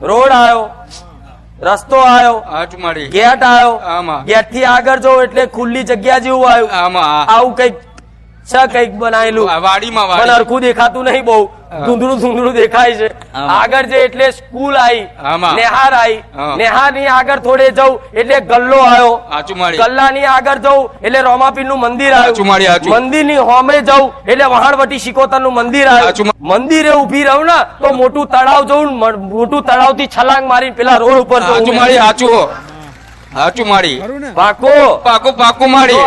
Road આવ્યો, રસ્તો આવ્યો, ગેટ આવ્યો, ગેટ થી આગળ જો એટલે ખુલ્લી જગ્યા જેવું આવ્યું, આવું કઈક છે કઈક બનાવેલું પણ હરખું દેખાતું નહીં, બહુ ધૂંધળું ધૂંધળું દેખાય છે. આગળ જે એટલે સ્કૂલ આવી, નેહાર આવી, નેહાર ની આગળ થોડે જવું એટલે ગલ્લો આવ્યો, ગલ્લા ની આગળ જવું એટલે રોમાપીર નું મંદિર આવ્યું, મંદિર ની હોમે જવું એટલે વહાણવટી શિકોતર નું મંદિર આવ્યું. મંદિરે ઉભી રહું ને તો મોટું તળાવ જવું, મોટું તળાવ થી છલાંગ મારી પેલા રોડ ઉપર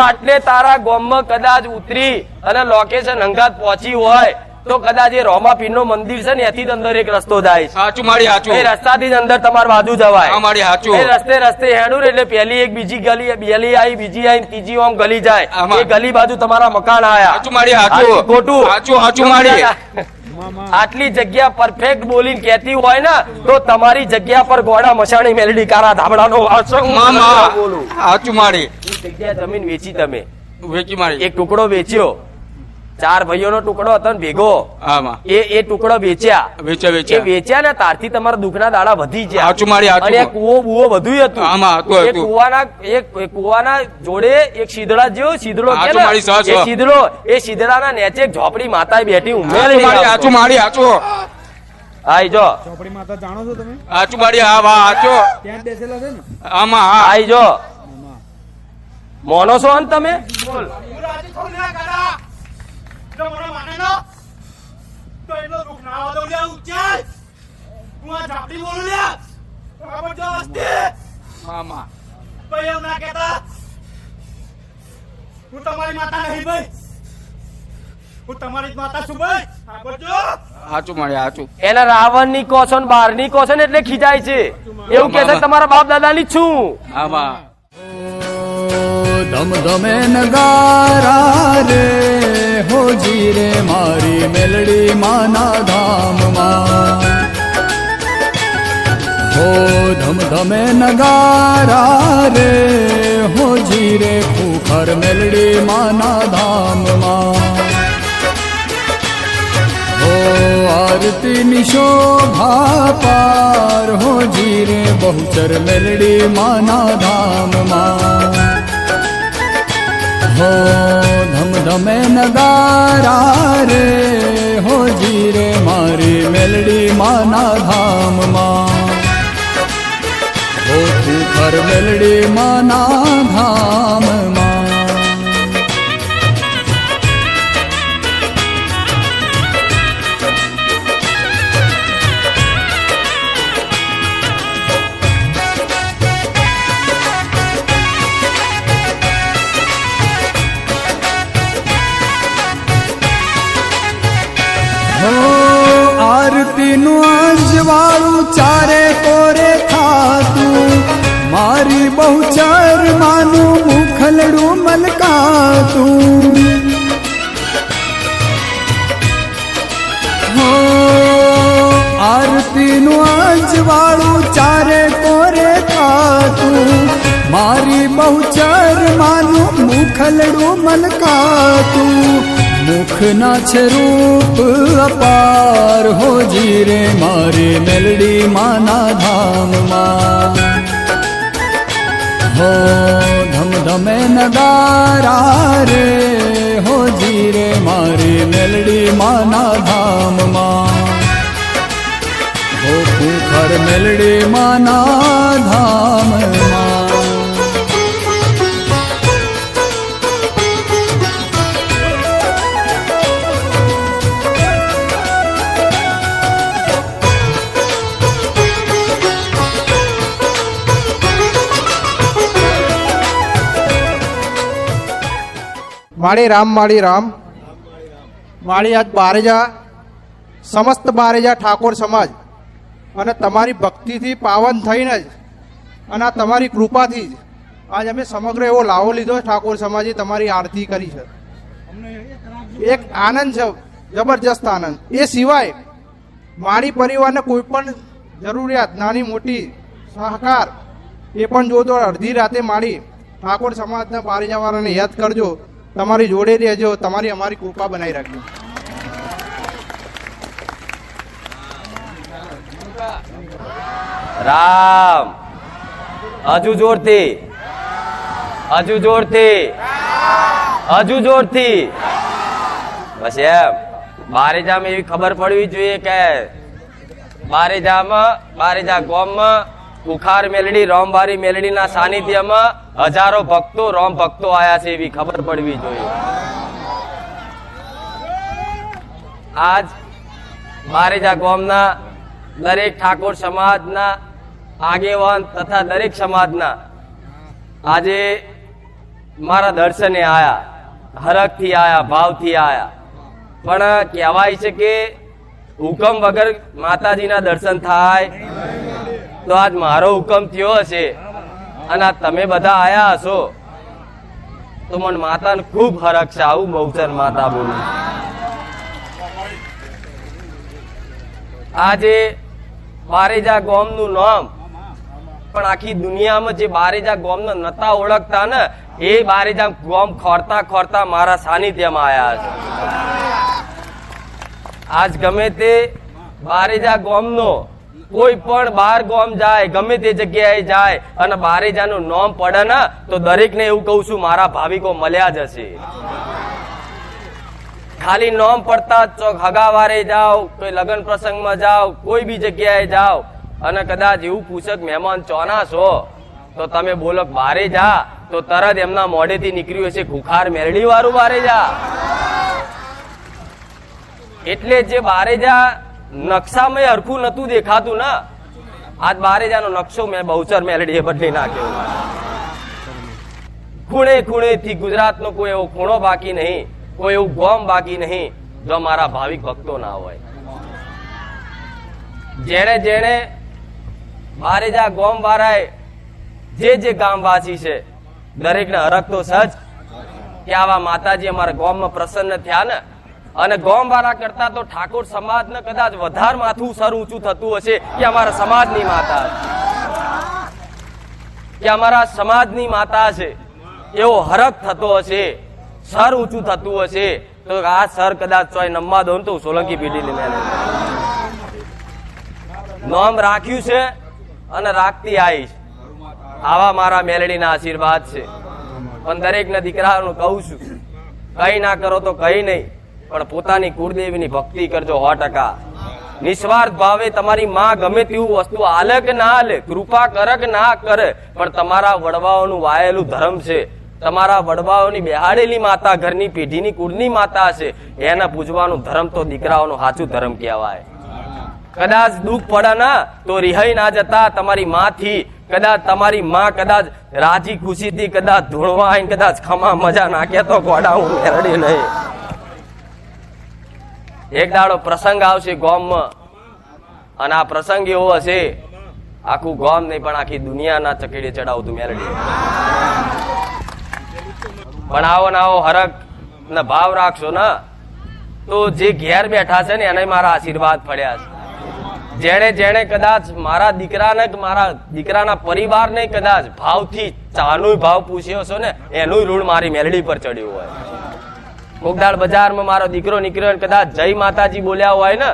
આટલે તારા ગામમાં કદાચ ઉતરી અને લોકેશન અંગાત પહોંચી હોય તો કદાચ એ રોમાપીર નું મંદિર છે ને એથી અંદર એક રસ્તો જાય છે, એ રસ્તાથી જ અંદર તમારે બાજુ જવાય. એ રસ્તે રસ્તે હેડું એટલે પેલી એક બીજી ગલી આવી, બીજી આવી, ત્રીજી આમ ગલી જાય, એ ગલી બાજુ તમારા મકાન આયા. ખોટું? આટલી જગ્યા પરફેક્ટ બોલીને કેતી હોય ને તો તમારી જગ્યા પર ગોડા મસાણી મેલડી કારા ધાબડાનો બોલું. જગ્યા જમીન વેચી, તમે એક ટુકડો વેચ્યો, 4 ભાઈઓનો ટુકડો હતો ને ભેગો, એ ટુકડો વેચ્યા ને તારથી તમારા દુઃખના દાડા વધી ગયા, અને કુવો બુવો બધું હતું. એ કુવાના જોડે એક શીદડા જેવો શીદડો, એ શીદડાના નેચે એક ઝોપડી માતા બેઠી ઉમેરી. આઈ જો ઝોપડી માતા જાણો છો તમે? ત્યાં બેસેલા છે ને, આઈ જો મોનો છો ને તમે? બોલ. હું તમારી માતા નહીં ભાઈ, હું તમારી માતા છું ભાઈ. એના રાવણ ની કહો છો ને બહાર ની કહો છો ને એટલે ખીજાય છે, એવું કે છે તમારા બાપ દાદા ની છું. ધમ ધમે નગારા રે હોજી રે મારી મેલડી માના ધામમાં, હો ધમ ધમે નગારા રે હોજી રે ખુખર મેલડી માના ધામમાં, હો આરતી ની શોભા પાર હોજી રે બહુચર મેલડી માના ધામમાં, હો ધમ ધમે નગારા રે હોજી રે મારી મેલડી માના ધામમાં, હો ખુખર મેલડી માના ધામમાં. આરતી નું અંજવાળું ચારે કોરે થાતું, મારી બહુચર માનું મુખલડું મલકાતું, હો આરતી નું અંજવાળું ચારે કોરે થાતું, મારી બહુચર માનું મુખલડું મલકાતું, મુખના છે રૂપ અપાર હોજી રે મારી મેલડી માના ધામમાં, હો ધમ ધમે નગારા રે હોજી રે મારી મેલડી માના ધામમાં, હો ખુખર મેલડી માના ધામમાં. માળી રામ માળી રામ માળી આજ બારેજા સમસ્ત બારેજા ઠાકોર સમાજ અને તમારી ભક્તિથી પાવન થઈને જ અને તમારી કૃપાથી જ આજ અમે સમગ્ર એવો લાવો લીધો ઠાકોર સમાજે તમારી આરતી કરી છે. એક આનંદ છે, જબરજસ્ત આનંદ. એ સિવાય માળી પરિવારને કોઈ પણ જરૂરિયાત નાની મોટી સહકાર એ પણ જો તો અડધી રાતે માળી ઠાકોર સમાજના બારેજાવાળાને યાદ કરજો, તમારી જોડે રહેજો, તમારી અમારી કૃપા બનાવી રાખજો. રામ. હજુ જોરથી, હજુ જોરથી, હજુ જોરથી. બસ એમ. બારેજામાં એવી ખબર પડવી જોઈએ કે બારેજા ગામમાં કુખાર મેલડી રોમબારી મેલડીના સાનિધ્યમાં હજારો ભક્તો રોમ ભક્તો આયા છે એવી ખબર પડવી જોઈએ. આજ બારેજા ગામના દરેક ઠાકોર સમાજના આગેવાન તથા દરેક સમાજના આજે મારા દર્શને આયા, હરખથી આયા, ભાવથી આયા. પણ કહેવાય છે કે હુકમ વગર માતાજીના દર્શન થાય, તો આજ મારો હુકમ થયો હશે અને તમે બધા આયા હશો તો મને માતાને ખૂબ હરખ છે. આવું બહુચર માતા બોલું. આજે બારેજા ગામનું નામ પણ આખી દુનિયામાં જે બારેજા ગામને નતા ઓળખતા ને એ બારેજા ગામ ખોરતા ખોરતા મારા સાનિધ્યમાં આયા છે. આજ ગમે તે બારેજા ગામનો કોઈ પણ બાર ગામ જાય, ગમે તે જગ્યાએ જાય અને બારેજાનું નામ પડે ને તો દરેકને એવું કહું છું મારા ભાવિકો મળ્યા જ હશે. ખાલી નામ પડતા ચોક હગાવારે જાઓ, કોઈ લગ્ન પ્રસંગમાં જાઓ, કોઈ બી જગ્યાએ જાઓ અને કદાચ એવું પૂછક મહેમાન ચોના છો તો તમે બોલો બારેજા, તો તરત એમના મોઢેથી નીકળ્યું હશે ખુખાર મેરડી વાળું બારેજા. એટલે જે બારેજા નકશામાં હરખું નતું દેખાતું ને, આજ બારેજાનો નકશો મેં બહુચર મેલડીએ બદલી નાખ્યો. ખૂણે ખૂણે થી ગુજરાતનો કોઈ એવો ખૂણો બાકી નહીં, કોઈ એવું ગામ બાકી નહીં જો મારા ભાવિક ભક્તો ના હોય. જેણે જેણે બારેજા ગામ વાળાએ જે ગામવાસી છે દરેકને હરખ તો સજ કે આવા માતાજી અમારા ગામમાં પ્રસન્ન થયા ને. અને ગામ વાળા કરતા તો ઠાકોર સમાજને કદાચ વધારે માથું સર ઊંચું થતું હશે કે અમારા સમાજની માતા, કે અમારા સમાજની માતા છે એવો હરખ થતો હશે, સર ઊંચું થતું હશે તો આ સર કદાચ ચોય નમવા દો તો સોલંકી પેઢી લઈને નામ રાખ્યું છે અને રાખતી આવીશ. આવા મારા મેલડીના આશીર્વાદ છે. પણ દરેકના દીકરાઓનું કહું છું, કઈ ના કરો તો કઈ નહીં, પણ પોતાની કુળદેવીની ભક્તિ કરજો 100%. નિસ્વાર્થ ભાવે તમારી માં ગમે તેવું વસ્તુ આલે કે ના આલે, કૃપા કરે કે ના કરે, પણ તમારા વડવાઓનું વાયેલું ધર્મ છે, તમારા વડવાઓની બેહાડેલી માતા, ઘરની પેઢીની કુળની માતા છે, એને પૂજવાનું ધર્મ તો દીકરાઓનું સાચું ધર્મ કહેવાય. કદાચ દુઃખ પડે ના તો રિહાઈ ના જતા તમારી માથી, કદાચ તમારી માં કદાચ રાજી ખુશીથી કદાચ ધૂણવા આવીને કદાચ ખમા મજા નાખે તો ગોડા હું મેરડી નહીં. એક દાડો પ્રસંગ આવશે ગામમાં અને આ પ્રસંગ એવો હશે આખું ગામ નહીં પણ આખી દુનિયાના ચકેડે ચડાવતું મેરડી. પણ આવો ને આવો હરખ ને ભાવ રાખશો ને તો જે ઘેર બેઠા છે ને એને મારા આશીર્વાદ પડ્યા છે. જેણે જેણે કદાચ મારા દીકરાને કે મારા દીકરાના પરિવારને કદાચ ભાવથી ચાનો ભાવ પૂછ્યો છો ને એનું ઋણ મારી મેલડી પર ચડ્યું હોય. કોકદાળ બજારમાં મારો દીકરો નીકળ્યો કદાચ જય માતાજી બોલ્યા હોય ને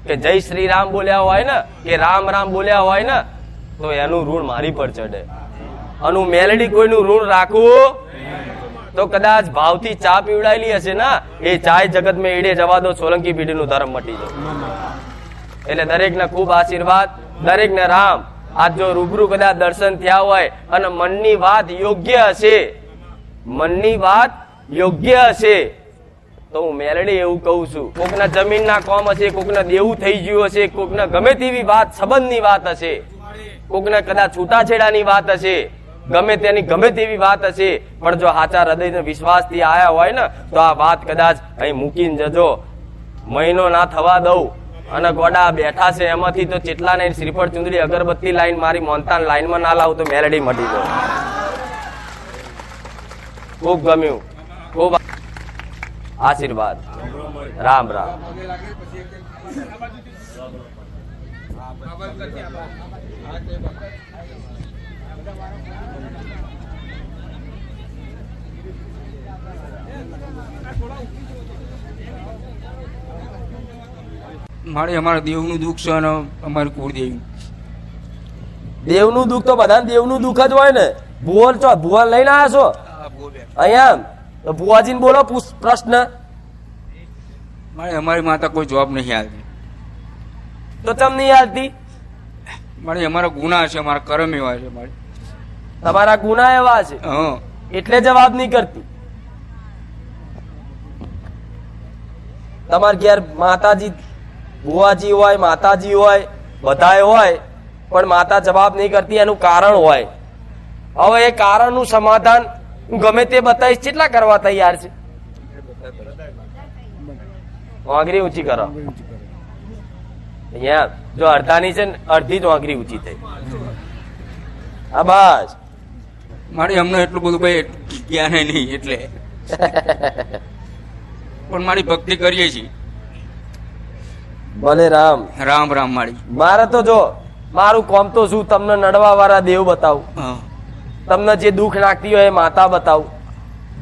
કે જય શ્રી રામ બોલ્યા હોય ને કે રામ રામ બોલ્યા હોય ને તો એનું ઋણ મારી પર ચડે. અને મેલડી કોઈનું ઋણ રાખવું તો કદાચ ભાવથી ચા પીવડાયેલી હશે ને એ ચાય જગત માં એડે જવા દો, સોલંકી પેઢીનું ધર્મ મટી જાય. એટલે દરેકને ખૂબ આશીર્વાદ, દરેકને રામ. આજ જો રૂબરૂ કદાચ દર્શન થયા હોય અને મનની વાત યોગ્ય હશે, મનની વાત યોગ્ય હશે તો હું મેલડી એવું કહું છું, કોકના જમીનના કોમ હશે, કોકને દેવું થઈ ગયું હશે, કોકને ગમે તેવી વાત સંબંધની વાત હશે, કોકને કદાચ છૂટાછેડાની વાત હશે, ગમે તેની ગમે તેવી વાત હશે, પણ જો સાચા હૃદય વિશ્વાસથી આયા હોય ને તો આ વાત કદાચ અહીં મૂકીને જજો. મહિનો ના થવા દઉં અને ગોડા બેઠા છે એમાંથી તો ચેટલા ને શ્રીફળ ચુંદડી અગરબત્તી લાઈન મારી મોનતાન લાઈનમાં ના લાવું તો મેલડી મટી જાય. ખૂબ ગમ્યું, ખૂબ આશીર્વાદ. રામ રામ. મારે અમારા દેવનું દુઃખ છે અને અમારી કુળદેવી દેવનું દુઃખ તો બધાને દેવનું દુઃખ જ હોય ને. ભુવન છો, ભુવન લઈને આવ્યા છો અહીંયા? તો ભુવાજીને બોલો પ્રશ્ન. મારે અમારી માતા કોઈ જવાબ નહીં આપતી. તો ચમ નહીં આવતી? મારે અમારા ગુના છે, અમારા કર્મ એવા છે. મારે તમારા ગુના એવા છે હા એટલે જવાબ નહીં કરતી. તમારે ઘેર માતાજી, ભુવાજી હોય, માતાજી હોય, બધાય હોય, પણ માતા જવાબ નહીં કરતી એનું કારણ હોય. હવે એ કારણનું સમાધાન હું ગમે તે બતાવીશ. કેટલા કરવા તૈયાર છે? વાંગરી ઊંચી કરો. અહીંયા જો અડધાની છે ને અડધી જ વાંગરી ઊંચી થઈ. હા બસ. મારે અમને એટલું બધું ભાઈ જ્ઞાન નહીં એટલે પણ મારી ભક્તિ કરીએ છીએ. ભલે રામ રામ રામ. મારી મારે તો જો મારું કોમ તો શું, તમને નડવા વાળા દેવ બતાવું, હા તમને જે દુઃખ નાખતી હોય એ માતા બતાવું.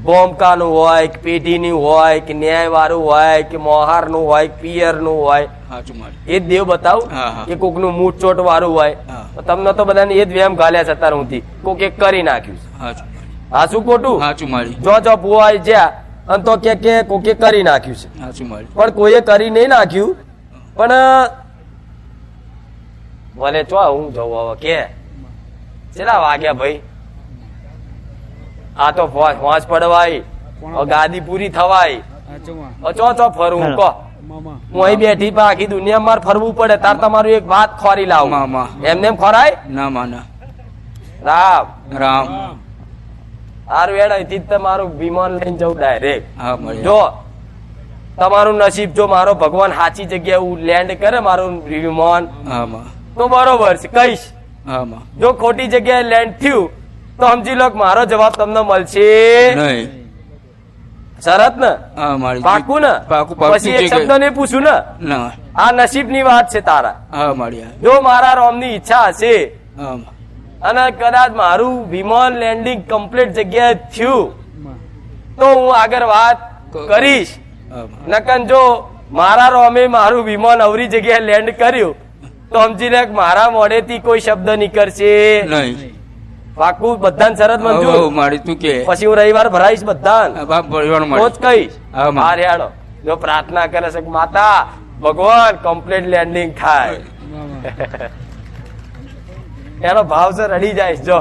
બોમકાનું હોય કે પેઢીની હોય કે ન્યાય વાળું હોય કે મોહારનું હોય કે પિયરનું હોય સાચું મારી. એ જ દેવ બતાવું. હા, હા. કે કોકનું મૂઠ ચોટ વાળું હોય. હા. તો તમને તો બધાને એ જ વેમ ગાલ્યા છે અત્યાર સુધી. કોક એક કરી નાખ્યું છે. સાચું મારી. હા શું ખોટું? સાચું મારી. જો ભુવાય જ્યાં અને તો કે કોકે કરી નાખ્યું છે. સાચું મારી. પણ કોઈએ કરી નહીં નાખ્યું. પણ ભલે ચો હું જવું હવે કે કેટલા વાગ્યા ભાઈ? આ તો હોંચ પડવાય, ગાદી પૂરી થવાય, ચો ફરવું કહો. હું અહીં બેઠી પણ આખી દુનિયા મારે ફરવું પડે. તાર તમારું એક વાત ખોરી લાવું. મામા. એમને એમ ખોરાય? ના માના. રામ રામ. સારું હેડ અહીંથી જ તમારું વિમાન લઈને જવું ડાયરેક્ટ. હા મળી. જો તમારું નસીબ, જો મારો ભગવાન સાચી જગ્યાએ લેન્ડ કરે મારું વિમાન, હા માં. તો બરોબર છે કહીશ. હા માં. જો ખોટી જગ્યાએ લેન્ડ થયું તો સમજી લો કે મારો જવાબ તમને મળશે નહીં. શરત ને? હા મારી. પાકું ને? પાકું પાકું. પછી એક શબ્દ નહીં પૂછું ને? ના. આ નસીબ ની વાત છે તારા. હા મારી. જો મારા રોમ ની ઈચ્છા હશે હા માં. અને કદાચ મારું વિમાન લેન્ડિંગ કમ્પ્લીટ જગ્યાએ થયું તો હું આગળ વાત કરીશ. હા માં. નકન જો મારા રોમે મારું વિમાન અવરી જગ્યાએ લેન્ડ કર્યું તો સમજી લે કે મારા મોઢેથી કોઈ શબ્દ નીકળશે નહીં. પાકું? બધાને શરત હો, મંજૂર? મારી તું કે પછી હું રવિવાર ભરાઈશ બધાને. બાપ પરિવાર તો જ મારી. કહીશ. હા, માં. હા રેડો. જો પ્રાર્થના કરે છે કે માતા ભગવાન કમ્પ્લીટ લેન્ડિંગ થાય. એનો ભાવ છે રડી જાય જો.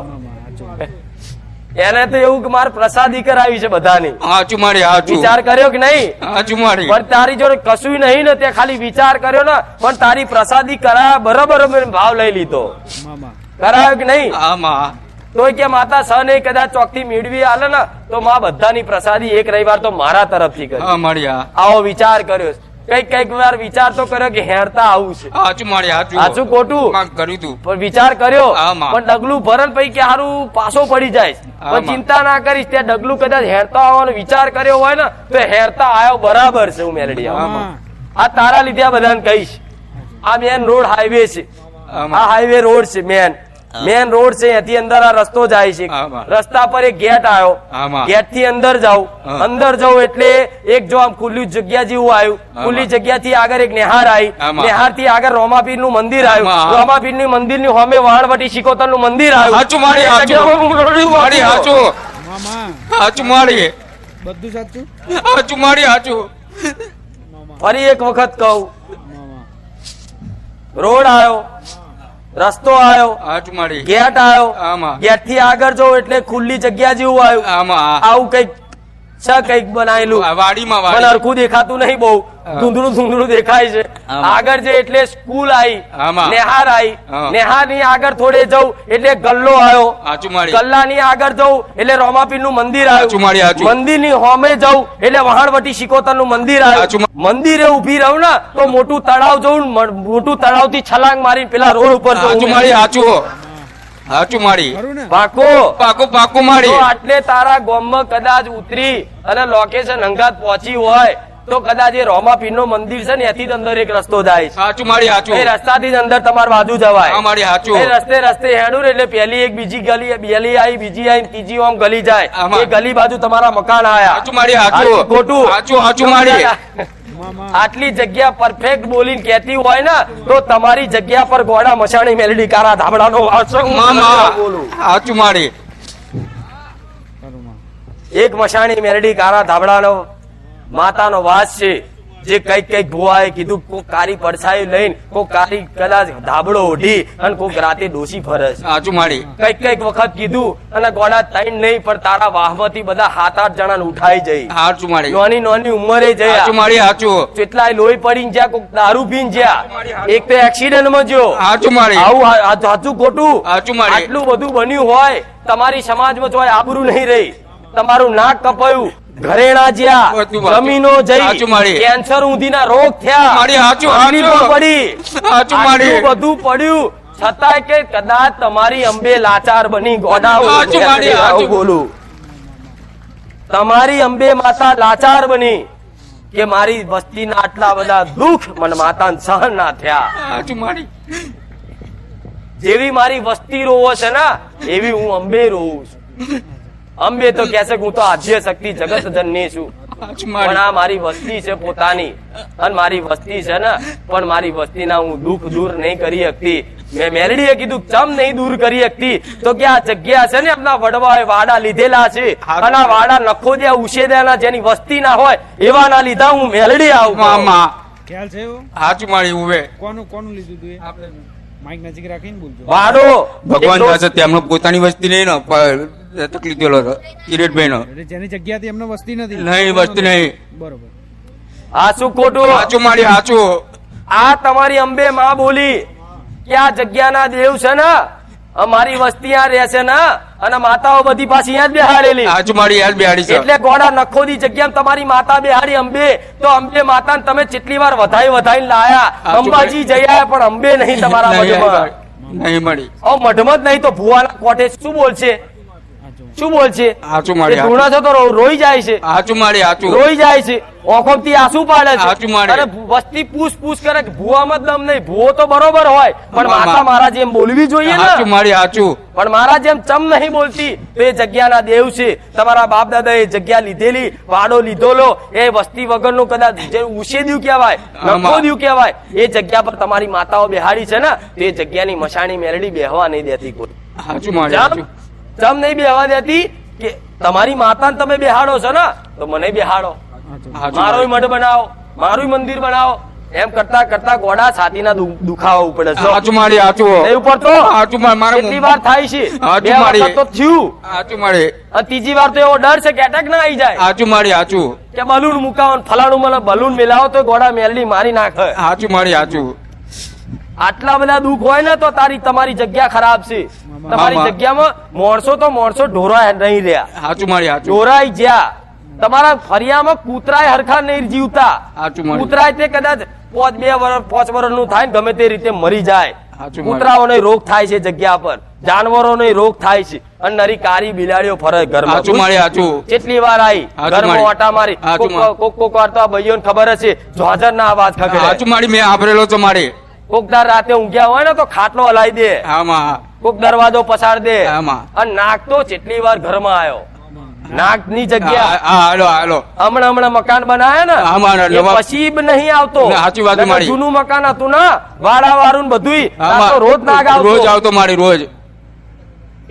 એને તો એવું કે મારે પ્રસાદી કરાવી છે બધાની. હાચું મારી. હાચું. વિચાર કર્યો કે નહીં? હાચું મારી. પણ તારી જોડે કશું નહીં ને તે ખાલી વિચાર કર્યો ને, પણ તારી પ્રસાદી કરાયા બરોબર ભાવ લઈ લીધો. કરાયો કે નહીં? હા માં. તોય કે માતા સ નહીં કદાચ ચોકથી મેળવી આલે ને તો માં બધાની પ્રસાદી એક રવિવાર તો મારા તરફથી કરી. હા મારી. હા. આવો વિચાર કર્યો. કઈક વાર વિચાર તો કર્યો કે હેરતા આવું છે. હાચું મારી. હાચું. સાચું ખોટું? કાંઈક કર્યું તું. પણ વિચાર કર્યો. હા, માં. પણ ડગલું ભરણ પછી કે હારું પાછો પડી જાય. હા, પણ માં. ચિંતા ના કરીશ, ત્યાં ડગલું કદાચ હેરતા આવવાનો વિચાર કર્યો હોય ને તો હેરતા આવ્યો બરાબર છે. હું મેલડી હા, આવું. માં. આ તારા લીધે આ બધાને કહીશ. આ મેન રોડ હાઈવે છે. હા, માં. આ હાઈવે રોડ છે મેન રોડ છે. એથી અંદર આ રસ્તો જાય છે. હા, માં. રસ્તા પર એક ગેટ આવ્યો. હા, માં. ગેટ થી અંદર જાઉં. હા. અંદર જાઉં એટલે એક જો આમ ખુલ્લી જગ્યા જેવું આવ્યું. હા, ખુલ્લી માં. જગ્યા થી આગળ એક નેહાર આવી. હા, માં. નેહાર થી આગળ રોમાપીર નું મંદિર આવ્યું. હા, માં. રોમાપીર ની મંદિર ની સામે વાણવટી શિકોતર નું મંદિર આવ્યું. હાચું મારી. હાચું મારી. હાચું. હાચું મારી. બધું સાચું. હાચું મારી. હાચું. ફરી એક વખત કહું, રોડ આવ્યો, રસ્તો આવ્યો, હાચું મારી. ગેટ આવ્યો. હા, માં. ગેટ થી આગળ જવું એટલે ખુલ્લી જગ્યા જેવું આવ્યું. હા માં. આવું કઈક છે કઈક બનાયેલું. વાડીમાં મને વાડી. હરખું દેખાતું નહીં, બહુ ધૂંધળું દેખાય છે. આમાં. આગળ જે એટલે સ્કૂલ આવી, આમાં. નેહાર આવી. હા. નેહાર ની આગળ થોડે જવું એટલે ગલ્લો આવ્યો. હાચું મારી. ગલ્લા ની આગળ જવું એટલે રોમાપીર નું મંદિર હાચું મારી. આવ્યું. હાચું. મંદિર ની હોમે જવું એટલે વહાણવટી શિકોતર નું મંદિર હાચું. આવ્યું. મંદિરે ઉભી રહું ને તો મોટું તળાવ જવું. મોટું તળાવ થી છલાંગ મારી પેલા રોડ ઉપર જવું. હાચું મારી. હાચું. હાચું મારી. પાકો પાકું પાકું મારી. તો આટલે તારા ગામમાં કદાચ ઉતરી અને લોકેશન અંગાત પહોંચી હોય તો કદાચ એ રોમાપીર નું મંદિર છે ને એથી જ અંદર એક રસ્તો જાય છે. હાચું મારી. હાચું. એ રસ્તાથી જ અંદર તમારી બાજુ જવાય. હા મારી. હાચું. એ રસ્તે હેડું એટલે પેલી એક બીજી ગલી, પહેલી આવી, બીજી આવી, ત્રીજી આમ ગલી જાય. આમાં. એ ગલી બાજુ તમારા મકાન આયા. હાચું મારી. હાચું. ખોટું? હાચું. હાચું મારી. આટલી જગ્યા પરફેક્ટ બોલીને કહેતી હોય ને તો તમારી જગ્યા પર ગોડા મશાણી મેલડી કારા ધાબડાનો વાસો હું મામા બોલું. સાચું મારી એક મશાણી મેલડી કારા ધાબડાનો માતાનો વાસ છે. જે કઈક ભુવાએ કીધું કોક કારી પડછાઈ લઈને કોક કારી કદાચ ધાબળો ઓઢી અને કોક રાતે ડોસી ફરે છે. સાચું મારી કઈક વખત કીધું અને ગોડા ત્રણ નહીં પણ તારા વાહમાંથી બધા 7-8 જણાને ઉઠાઈ જઈ. સાચું મારી નાની ઉંમરે સાચું જયા મારી સાચું કેટલાય લોહી પડીને જ્યાં કોક દારૂ પીને જ્યાં એક તો એક્સિડન્ટ માં જો સાચું મારી આવું સાચું ખોટું સાચું મારી. આટલું બધું બન્યું હોય તમારી સમાજમાં જો આબરૂ નહીં રહી તમારું નાક કપાયું ઘરેણા જ્યાં બધું સાચું. જમીનો સાચું જઈ મારી. કેન્સર ઊંધીના રોગ થયા મારી સાચું, તકલીફો સાચું. પડી સાચું મારી. આટલું બધું પડ્યું છતાંય કે કદાચ તમારી અંબે લાચાર બની ગોડા સાચું મારી, આવું સાચું. બોલું તમારી અંબે માતા લાચાર બની કે મારી વસ્તીના આટલા બધા દુઃખ મને માતાને સહન ના થયા. સાચું મારી જેવી મારી વસ્તી રોવો છે ને એવી હું અંબે રોવું છું. અંબે તો કહે છે કે હું તો આદ્ય શક્તિ જગત જનની છું સાચું પણ મારી આ મારી વસ્તી છે પોતાની અને મારી વસ્તી છે ને પણ મારી વસ્તીના હું દુઃખ દૂર નહીં કરી શકતી. મેં મેલડીએ કીધું ચમ નહીં દૂર કરી શકતી તો કે આ જગ્યા છે ને આપણા વડવાએ વાડા લીધેલા છે અને આ વાડા નખોદિયા ઉછેદેલા જેની વસ્તી ના હોય એવા ના લીધા હું મેલડી આવું મામા ખ્યાલ છે એવો? સાચું મારી ઉભે કોનું લીધું તું એ? માઈક નજીક રાખીને બોલજો. વાડો ભગવાન એટલો- પાસે તેમનો પોતાની વસ્તી નહીં ને તકલીફ થયેલો હતો કિરીટભાઈ નો એટલે જેની જગ્યાથી એમને વસ્તી નથી. નહીં વસ્તી નહીં બરોબર. આ શું ખોટું સાચું મારી સાચું આ તમારી અંબે માં બોલી કે આ જગ્યાના દેવ છે ને અમારી વસ્તી આ રહેશે ને અને માતાઓ બધી પાછી અહીંયા જ બેહાડેલી સાચું મારી યાદ બેહાડી છે એટલે ગોડા નખોદી જગ્યામાં તમારી માતા બેહાડી અંબે તો અંબે માતાને તમે કેટલી વાર વધાઈને લાયા સાચું અંબાજી જઈ આયા પણ અંબે નહીં તમારા મઢમાં નહીં મળી મઢમાં જ નહીં તો ભુવાના કોઠે શું બોલશે શું બોલશે સાચું મારી એ ધૂણા છે તો રોઈ જાય છે સાચું મારી સાચું રોઈ જાય છે ઓખોમથી આંસુ પાડે છે સાચું મારે. અને વસ્તી પૂછ કરે કે ભૂવામાં જ દમ નહીં ભૂવો તો બરોબર હોય પણ મામા. માતા મારા જેમ બોલવી જોઈએ સાચું ને મારી સાચું પણ મારા જેમ ચમ નહીં બોલતી તો એ જગ્યાના દેવ છે તમારા બાપ દાદા એ જગ્યા લીધેલી વાડો લીધોલો એ વસ્તી વગરનું કદાચ જે ઉછેદ્યું કહેવાય આમાં. નખોદ્યું કહેવાય એ જગ્યા પર તમારી માતાઓ બેહાડી છે ને તો એ જગ્યાની મશાણી મેલડી બેહવા નહીં દેતી કોઈ સાચું મારી ચમ સાચું ચમ નહીં બેહવા દેતી કે તમારી માતાને તમે બેહાડો છો ને તો મને બેહાડો સાચું મારોય મારી. મઠ બનાવો મારું મંદિર બનાવો એમ કરતા કરતા ગોડા છાતીના દુખાવા ઉપડે છે સાચું મારી સાચું નહીં ઉપડતો સાચું મારી મારે કેટલી વાર થાય છે સાચું બે મારી. વખત તો થયું સાચું મારી અને ત્રીજી વાર તો એવો ડર છે કે એટેક ના આવી જાય સાચું મારી સાચું કે બલૂન મુકાવો ને ફલાણું મને બલૂન મિલાવો તો ગોડા મેલડી મારી નાખે સાચું મારી સાચું આટલા બધા દુઃખ હોય ને તો તમારી જગ્યા ખરાબ છે તમારી મામા. જગ્યામાં માણસો ઢોરાય નહીં રહ્યા સાચું મારી સાચું ઢોરાઈ જ્યાં તમારા ફરિયામાં કૂતરાય હરખા નહીં જીવતા સાચું મારી. કૂતરાય તે કદાચ 5 વર્ષ નું થાય ને ગમે તે રીતે મરી જાય સાચું મારી. કૂતરાઓને રોગ થાય છે જગ્યા પર જાનવરોને રોગ થાય છે અને નરી કારી બિલાડીઓ ફરે ઘરમાં સાચું મારી સાચું કેટલી વાર આવી સાચું ઘરમાં મારી. ઓટા મારી સાચું મારી. કોક વાર તો આ ભાઈઓને ખબર હશે જોજર ના અવાજ ખગડે સાચું મારી મેં આભરેલો તો મારી કોક દાર રાતે ઊંઘ્યા હોય ને તો ખાટલો હલાઈ દે આમાં કોક દરવાજો પસાર દે આમાં. અને નાક તો કેટલી વાર ઘરમાં આવ્યો નાક ની જગ્યા હાલો હાલો હમણાં મકાન બનાયા ને આમાં એ નવા- પછી નહીં આવતો ના, સાચી વાત નકર મારી. જૂનું મકાન હતું ને વાડા વાળું બધું આમાં રોજ નાગ આવતો રોજ આવતો મારી રોજ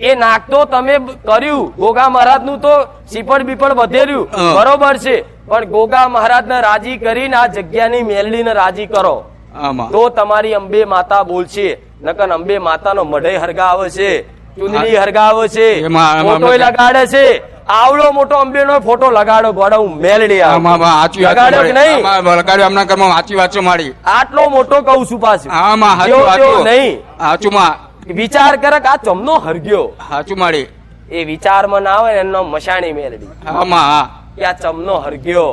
એ નાક તો તમે કર્યું ગોગા મહારાજ નું તો સીપડ બીપડ વધેર્યું હા. બરોબર છે પણ ગોગા મહારાજ ને રાજી કરીને આ જગ્યાની મેલડી ને રાજી કરો આમાં તો તમારી અંબે માતા બોલશે નકર અંબે માતાનો મઢે હરગાવે છે ચુંદડી હરગાવે છે એમાં- ફોટો લગાડે છે આવડો મોટો અંબે નો ફોટો લગાડો ગોડા હું મેલડી આવું. આમાં સાચી વાત લગાડ્યો કે નહીં લગાડ્યો એમના ઘરમાં સાચી વાત છે મારી આટલો મોટો કહું છું પાછું આમાં જેવો સાચું તેવો સાચું નહીં સાચું માં વિચાર કરે કે આ ચમનો હરગ્યો સાચું મારી એ વિચારમાં ના આવે ને એનો મશાણી મેલડી આમાં હા કે આ ચમનો હરગ્યો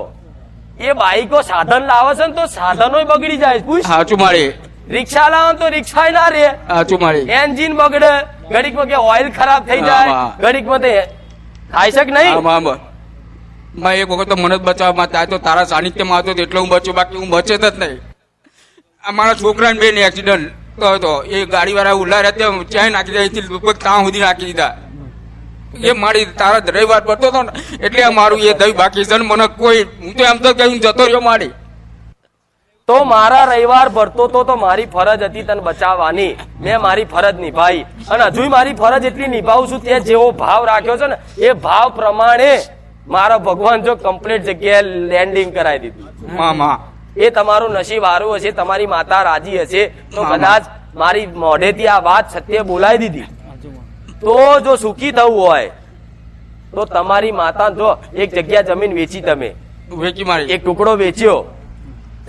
એ બાઈકો સાધન લાવે છે ને તો સાધનો બગડી જાય પૂછ સાચું મારી રિક્ષા લાવે ને તો રિક્ષા ના રે સાચું મારી એન્જિન બગડે ઘડીકમાં કે ઓઇલ ખરાબ થઈ જાય આમાં. ઘડીકમાં તે થાય છે કે નહીં આમાં આમાં. મેં એક વખત તો મને જ બચાવવામાં ત્યાં તો તારા સાનિધ્યમાં હતો તો એટલે હું બચ્યો બાકી હું બચે જ નહીં આ મારા છોકરાને બેન એક્સિડન્ટ થયો હતો એ ગાડી વાળા ઉલ્લા રહેતે ચાય નાખી દે અહીંથી લગભગ ત્યાં સુધી નાખી દીધા એ મારી તારા રવિવાર પડતો હતો ને એટલે આ મારું એ દઈ બાકી છે ને મને કોઈ હું તો એમ તો કહ્યું જતો રહ્યો મારી તો મારા રવિવાર ભરતો તો મારી ફરજ હતી તને બચાવવાની. મેં મારી ફરજ નિભાવી અને હજુ મારી ફરજ એટલી નિભાવું છું. તે જેવો ભાવ રાખ્યો છે ને એ ભાવ પ્રમાણે મારા ભગવાન જો કમ્પ્લીટ જગ્યાએ લેન્ડિંગ કરાવી દીધું. મામા એ તમારું નસીબ સારું હશે, તમારી માતા રાજી હશે તો કદાચ મારી મોઢેથી આ વાત સત્ય બોલાવી દીધી. તો જો સુખી થવું હોય તો તમારી માતા જો એક જગ્યા જમીન વેચી, તમે વેચી મારી એક ટુકડો વેચ્યો,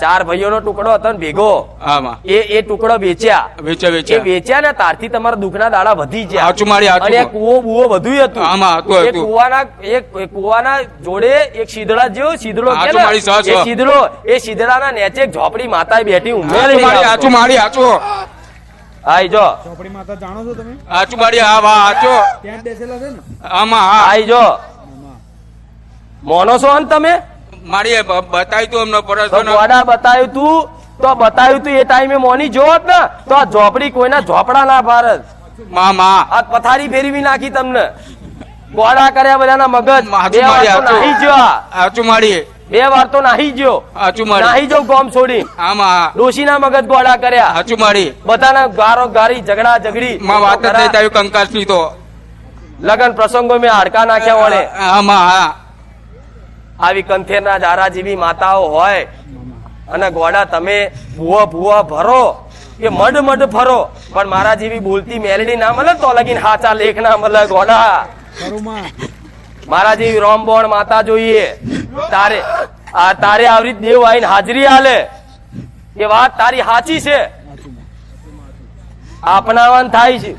4 ભાઈઓનો ટુકડો હતો ને ભેગો, આમાં એ ટુકડો વેચ્યા. વેચે એ વેચ્યા ને તારથી તમારા દુઃખના દાડા વધી ગયા. હાચું મારી, હાચું. અને કુવો બુવો બધું હતું. આમાં હતું, એ હતું. કુવાના જોડે એક શીદડા જેવો શીદડો કે હાચું ને, મારી, સહ, સહ. એ શીદડો, એ શીદડાના નેચે એક ઝોપડી માતાએ બેઠી હાચું ઊંઘેલી. મારી, હાચું મારી, હાચું. આઈ જો, ચોપડી માતા જાણો છો તમે? હાચું મારી, હા વાહ, હાચું. ત્યાં જ બેસેલા છે ને? આમાં હા આઈ જો. મોનો છો ને તમે? મારી એ બતાવી તું અમને પરસ તો ગોડા બતાવ્યું તું એ ટાઈમે મોની જોત ને તો આ ઝોપડી કોઈના ઝોપડા ના ભારત. મામા આ પથારી ફેરવી નાખી તમને. ગોડા કર્યા બધાના મગજ. હાચું બે વાર મારી, તો નાહી હાચું. ગયો આ. હાચું મારી, 2 વાર તો નાહી ગયો. હાચું મારી. નાહી જાવ ગોમ છોડી. આમાં ડોશીના મગજ ગોડા કર્યા. હાચું મારી. બધાના ગારો ગારી ઝઘડા ઝઘડી. માં વાત જ નહીં તારી કંકાસ ની તો લગન પ્રસંગો મેં હાડકા નાખ્યા વળે. આમાં હા આવી કંથેરના દારા જેવી માતાઓ હોય અને ગોડા તમે ભૂવા ભરો કે મડ ફરો પણ મારા જેવી બોલતી મેલડી ના મળે તો લગીન હાચા લેખ ના મળે. ગોડા મારા જેવી રોમબોણ માતા જોઈએ. તારે આવરી દેવ આવીને હાજરી આલે એ વાત તારી સાચી છે. અપનાવન થાય છે,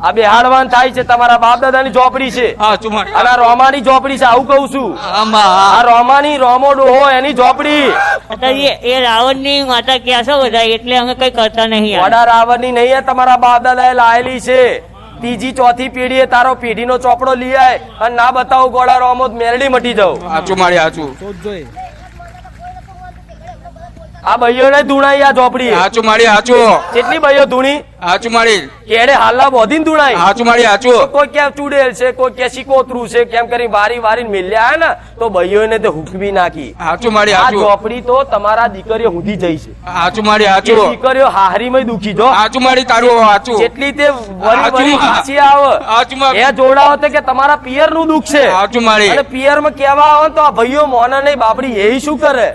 આ બેહાડવાન થાય છે. તમારા બાપ દાદાની ઝોપડી છે હાચું મારી. અને આ રોમાની ઝોપડી છે. આવું કહું છું. આમાં આ રોમાની રોમો ડોહો એની ઝોપડી. એ રાવણ ની માતા ક્યાં છો બધા એટલે અમે કઈ કરતા નહીં. વડા રાવણની નહીં, તમારા બાપ દાદાએ લાયેલી છે. 3જી 4થી પેઢીએ તારો પેઢીનો ચોપડો લઈ આય અને ના બતાવું ગોળા રોમો મેરડી મટી જાવ. હાચું મારી, હાચું. આ ભાઈઓને ધૂણાઈ આ ઝોપડી. હાચું મારી, હાચું. કેટલી ભાઈઓ ધૂણી હાચું મારી. કેડે હાલના બોધીને ધૂણાઈ. હાચું મારી, હાચું. કોઈ ક્યાં ચૂડેલ છે, કોઈ ક્યાં શીકોતરું છે, કેમ કરી વારી મિલ્યા ને તો ભાઈઓને તે હુકવી નાખી. હાચું મારી, આ હાચું. ઝોપડી તો તમારા દીકરીઓ સુધી જઈ છે. હાચું મારી, એ હાચું. દીકરીઓ હાહરીમાં દુખી જો. હાચું મારી, તારું હાચું. જેટલી તે વરી હાચું. પાછી આવે હાચું મારી. એ જોડાવો તો કે તમારા પિયર નું દુઃખ છે. હાચું મારી. અને પિયર માં કેવા આવે તો આ ભાઈઓ મોના નહીં બાપડી એ શું કરે?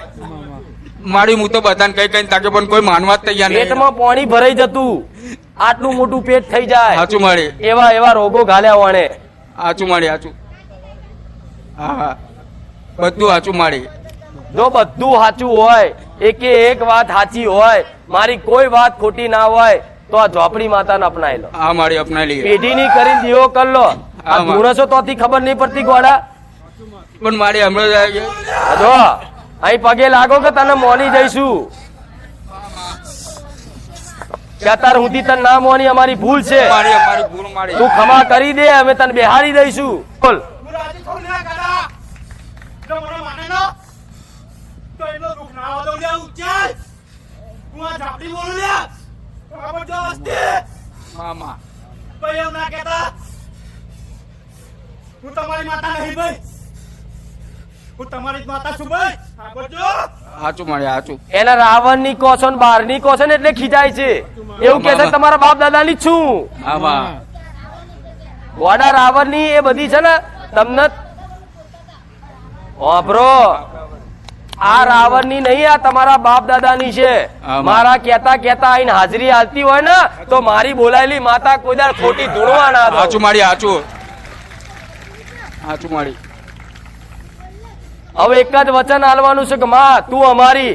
મારી હું તો બધાને કઈ કઈ તાકે પણ કોઈ માનવા જ તૈયાર નહીં. પેટમાં પાણી ભરાઈ જતું, આટલું મોટું પેટ થઈ જાય. હાચું મારી. એવા રોગો ઘાલ્યા વાણે. હાચું મારી, હાચું. હા બધું હાચું મારી. જો બધું સાચું હોય, એકે એક વાત સાચી હોય, મારી કોઈ વાત ખોટી ના હોય તો આ ઝોપડી માતાને અપનાવી લો. હા મારી, અપનાવી લઈએ. પેઢીની કરીને દીવો કરી લો. આ આમાં. ધૂણસો તોથી ખબર નહીં પડતી ગોળા. પણ મારી હમણાં જો અહીં પગે લાગો કે તને મોની જઈશું. અત્યાર સુધી તને ના મોની અમારી ભૂલ છે. મારી અમારી ભૂલ મારી. તું ક્ષમા કરી દે, અમે તને બેહાડી દઈશું. બોલ. હું રાજી થોડી ના કાઢા. જો મને માને ન તો એનો દુઃખ ના આવતો લે ઉચ્ચાર. હું આ ઝાપડી બોલું લે. બરાબર જો વસ્તી. મામા ભાઈ એમ ના કહેતા. હું તમારી માતા નહીં ભાઈ. હું તમારી જ માતા છું ભાઈ. આગળ જો. હાચું મારી, હાચું. એના રાવણ ની કોસો ને બાર ની કોસો ને એટલે ખીજાય છે. એવું કે છે તમારા બાપ દાદા ની જ છું. આમાં ગોડા રાવણ ની એ બધી છે ને તમને વાપરો. આ રાવણ ની નહીં, આ તમારા બાપ દાદા ની છે. આમાં. મારા કેતા આઈને હાજરી આવતી હોય ને તો મારી બોલાયેલી માતા કોઈ દાડ ખોટી ધૂણવા ના દો. હાચું મારી, હાચું. હાચું મારી. હવે એક જ વચન આલવાનું છે કે માં તું અમારી,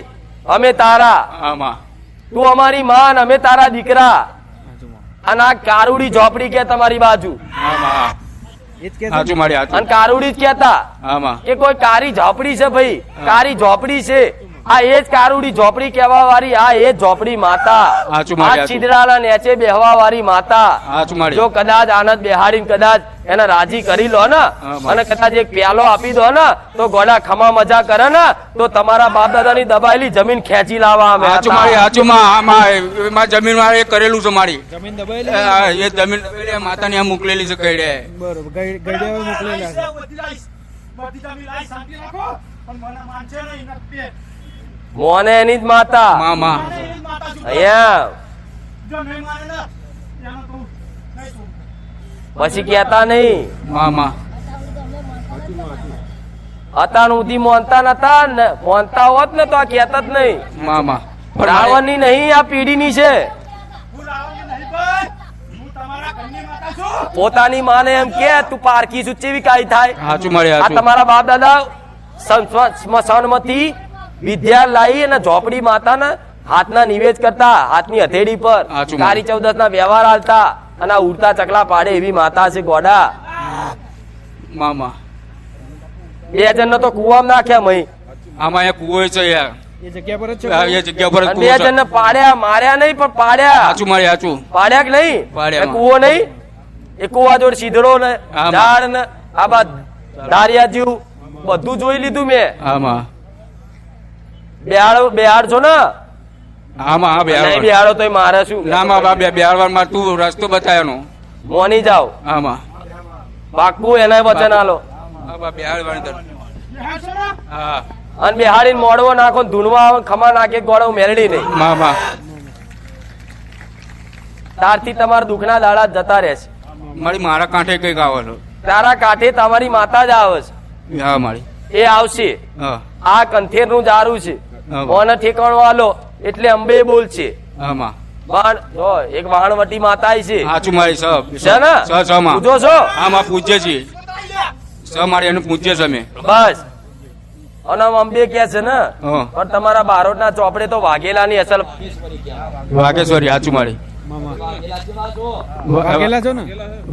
અમે તારા. આમાં તું અમારી માં, અમે તારા દીકરા. અને આ કારુડી ઝોપડી કે તમારી બાજુ. આમાં હાચું મારી, હાચું. અને કારુડી જ કેતા આમાં કે કોઈ કારી ઝોપડી છે ભાઈ, કારી ઝોપડી છે. આ એ જ કારુડી ઝોપડી કહેવા વાળી, આ એ જ ઝોપડી માતા. હાચું મારી, આ હાચું. છિદ્રાના નેચે બેહવા વાળી માતા. હાચું મારી. જો કદાચ આનંદ બેહાડીને કદાચ એને રાજી કરી લો ને હા, અને કદાચ એક પ્યાલો આપી દો ને તો ગોડા ખમા મજા કરે ને તો તમારા બાપ દાદાની દબાયેલી જમીન ખેંચી લાવવા અમે હાચું મારી, હાચું. માં જમીન માં એ કરેલું છે મારી. જમીન એ જમીન દબાયેલી માતાને આ મોકલેલી છે કઈ બરોબર ગઈડે મોકલેલા છે. બધી જમીન લાઈ શાંતિ રાખો. પણ મને માનશે નહીં નક્કી. મોને એની જ માતા માં માં મારે એની જ માતા છું. અહીંયા જો નહીં માને ને એનો તો નહીં છું. પછી કેતા નહીં માં માં અત્યાર સુધી મોનતા નતા ને મોનતા હોત ને તો આ કેતા જ નહીં માં માં પણ રાવણની નહીં આ પેઢીની છે હું રાવણની નહીં ભાઈ. હું તમારા ઘરની માતા છું. પોતાની માને એમ કે તું પારકી છું ચેવી કાઈ થાય સાચું મારી આ સાચું તમારા બાપ દાદા સ્મશાનમાંથી વિદ્યા લાવી અને ઝોપડી માતાને હાથના નિવેદ કરતા હાથની હથેળી પર સાચું. કાળી ચૌદસ ના વ્યવહાર હાલતા અને આ ઉડતા ચકલા પાડે એવી માતા છે ગોડા માં માં 2 જણ તો કુવામાં નાખ્યા મહી આમાં અહીંયા કુવો છે યાર એ જગ્યા પર જ આ એ જગ્યા પર જ અને કૂવો 2 છે. જણ ને પાડ્યા માર્યા નહીં પણ પાડ્યા સાચું મારી સાચું પાડ્યા કે નહીં પાડ્યા. એ કુવો નહીં એ કુવા જોડે સીધડો ને આમાં. ઝાડ ને આ બા ધારિયા જેવું બધું જોઈ લીધું મેં આમાં બેહાડ છો ને આમાં હા નહીં બે બેહાડો તો મારે શું ના માં બાપ બે વાર તું રસ્તો બતાવ્યો મોની જાઓ આમાં પાક્કું એના વચન આલો હા બાપ બે વાર બેહાડ છે ને? હા અને બેહાડીને મોડવો નાખો ને ધૂનવા આવે ને ખમા નાખે ગોળો મેળડી નહીં માં માં તારથી તમારા દુઃખના દાડા જતા રહેશે મારી મારા કાંઠે કઈક આવેલો તારા કાંઠે તમારી માતા જ આવે છે હા મારી એ આવશે હા આ કંથેર નું જારું છે હા. મોને ઠેકાણો આલો એટલે અંબે બોલશે આમાં વાણ જો એક વાહણવટી માતા આઈ છે સાચું મારી સબ છે ને સ માં પૂછો છો આમાં પૂજ્ય છીએ સ મારી એને પૂજ્ય છે અમે બસ અને આમ અંબે કે છે ને હા. પણ તમારા બારોટના ચોપડે તો વાઘેલા ની અસલ વાઘેશ્વરી સાચું મારી વાગેલા છો ને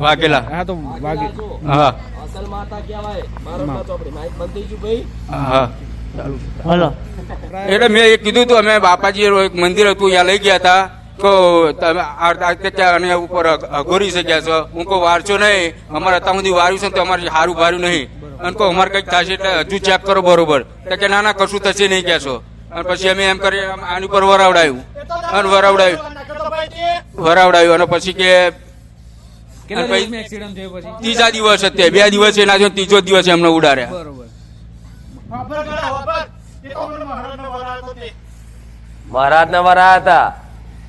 વાઘેલા હા તો વાગે હા અસલ માતા કહેવાય બારોટના ચોપડે માઇક બંધ થઈ ગયું ભાઈ હા હલો એટલે મેં એ કીધું હતું અમે બાપાજી એક મંદિર હતું ત્યાં લઈ ગયા હતા તો તમે ત્યાં અને ઉપર અઘોરી શક્યા છો હું કોઈ વારશો નહીં અમારે અત્યાર સુધી વાર્યું છે ને તો અમારે સારું ભાર્યું નહીં અને કોઈ અમારે કંઈક થશે એટલે હજુ ચેક કરો બરોબર તો કે ના ના કશું થશે નહીં કહેશો અને પછી અમે એમ કરી આની ઉપર વરાવડાયું અને વરાવડાયું અને પછી કે કેટલા અને પછી દિવસમાં એક્સિડન્ટ થયો પછી ત્રીજા દિવસ અત્યારે 2 દિવસ એના જો ત્રીજો દિવસ એમને ઉડાડ્યા બરોબર વાપર ગળા, વાપર. એ તો મને મહારાજને વરાળતો તે. મહારાજ ને વરા હતા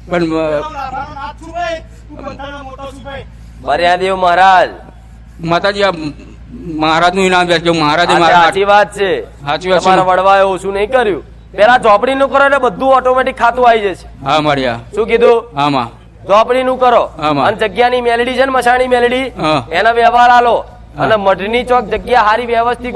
પણ હું લાભાનો નાથ છું ભાઈ. હું બધાનો મોટો છું ભાઈ. મર્યાદેવ મહારાજ માતાજી આ મહારાજ નું ઇનામ બેસ કે મહારાજે આ મારા સાચી વાત છે સાચી વાત છે. તમારા વડવાએ ઓછું નહીં કર્યું પેલા ચોપડી નું કરો એટલે બધું ઓટોમેટિક ખાતું આવી જશે હા મળ્યા શું કીધું આમાં ચોપડી નું કરો આમાં. અને જગ્યાની મેલડી છે ને મસાણી મેલડી હા. એના વ્યવહાર આલો અને મઢની ચોક જગ્યા હારી વ્યવસ્થિત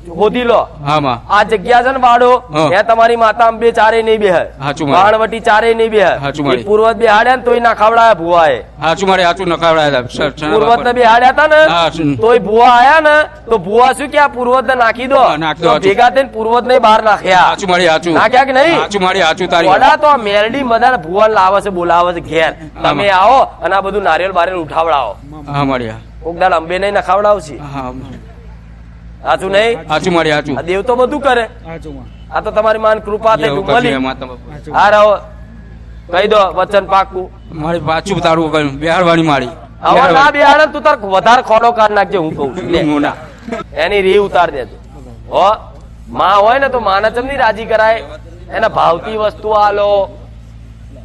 શોધી લો આમાં આ જગ્યા છે ને વાડો હા. ત્યાં તમારી માતા અંબે ચારે નહીં બેહે હાચું મારે. વાણવટી ચારે નહીં બેહે હાચું મારે. ઈ પૂર્વજ બેહાડ્યા ને તોય ના ખવડાયા ભુવાએ હાચું મારે હાચું નખાવડાયા હતા પૂર્વજ ને બેહાડ્યા હતા ને હા, શું? તોય ભુવા આયા ને તો ભુવા શું કે આ પૂર્વજ ને નાખી દો હા, નાખી દો, તો હાચું. ભેગા થઈને પૂર્વજ ને બહાર નાખ્યા હાચું મારી હાચું નાખ્યા કે નહીં? હાચું મારી હાચું તારી વડા તો આ મેરડી બધા ભુવન લાવે છે બોલાવે છે ઘેર તમે આવો અને આ બધું નારિયેળ બારિયેળ ઉઠાવડાવો હા મળ્યા કોકદાલ અંબે નહીં નખાવડાવશે હા સાચું નહીં હાચું મારી હાચું આ દેવ તો બધું કરે હાચું માં આ તો તમારી માન કૃપા થઈ એવું મળી કરશે માતા બાપા. હાચું હા રહો કહી દો વચન પાકું મારી પાછું તારું કહ્યું બિહારવાણી મારી હવે ના બેહાડે ને તું તાર વધારે ખોડો કાઢ નાખજે હું કહું છું લે. હું ના. એની રી ઉતાર દેજો હો માં હોય ને તો માને ચમની રાજી કરાય એના ભાવતી વસ્તુ આલો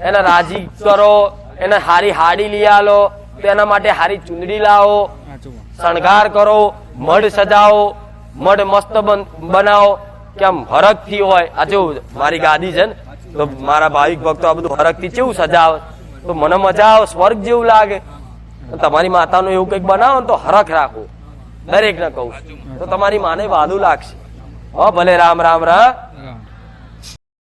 એને રાજી કરો એને હારી હાડી લઈ આલો તો એના માટે હારી ચુંદડી લાવો હાચું માં શણગાર કરો મઢ સજાવો મઢ મસ્ત બનાવો કેમ હરખ થી હોય આ જેવું મારી ગાદી છે ને તો મારા ભાવિક ભક્તો આ બધું હરખ થી કેવું સજાવે તો મને મજા આવે સ્વર્ગ જેવું લાગે તો તમારી માતાનું એવું કંઈક બનાવો ને તો હરખ રાખો દરેક ને કહું છું. તો તમારી માને વાદું લાગશે હો ભલે રામ રામ રામ હા.